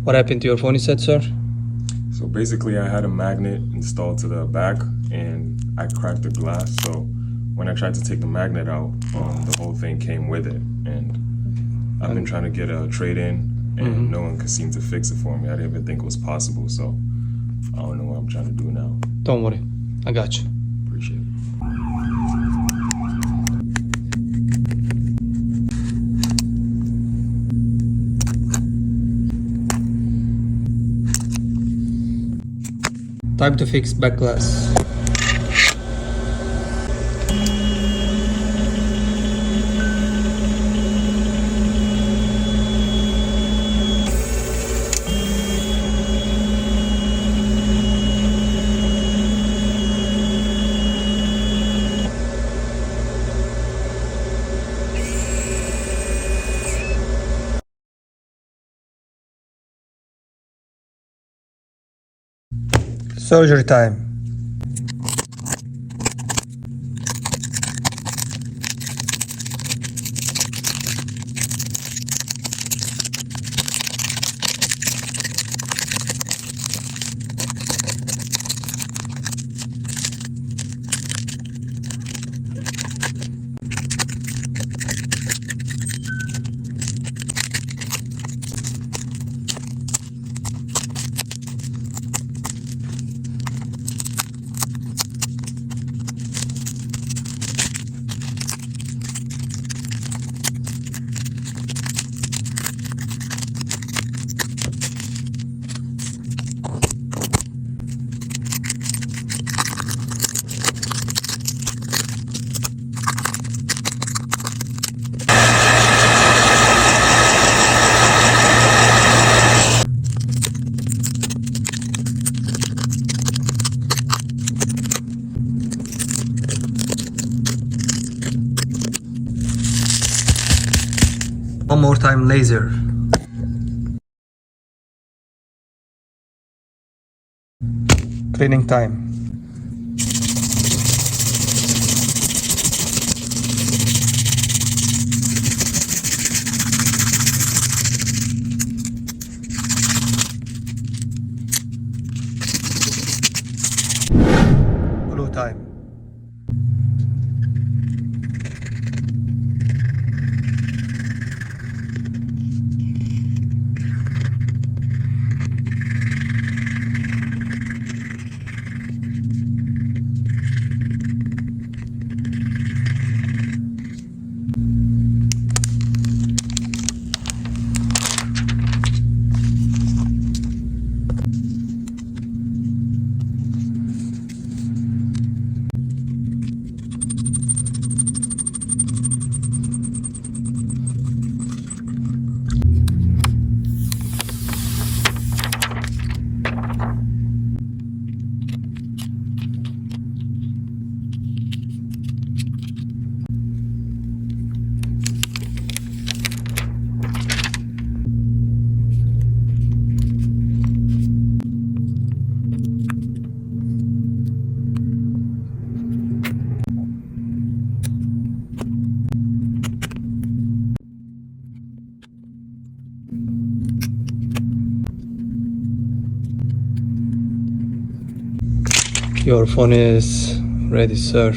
What happened to your phone, you said, sir? So basically, I had a magnet installed to the back, and I cracked the glass. So when I tried to take the magnet out, the whole thing came with it. And I've been trying to get a trade-in, and no one could seem to fix it for me. I didn't even think it was possible. So I don't know what I'm trying to do now. Don't worry. I got you. Appreciate it. Time to fix back glass. Surgery time. One more time, laser. Cleaning time. Blue time. Your phone is ready, sir.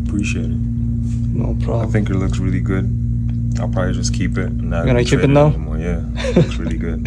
Appreciate it. No I problem. think it looks really good. I'll probably just keep it. I'm not You're gonna keep it trade now? anymore. Yeah, it looks really good.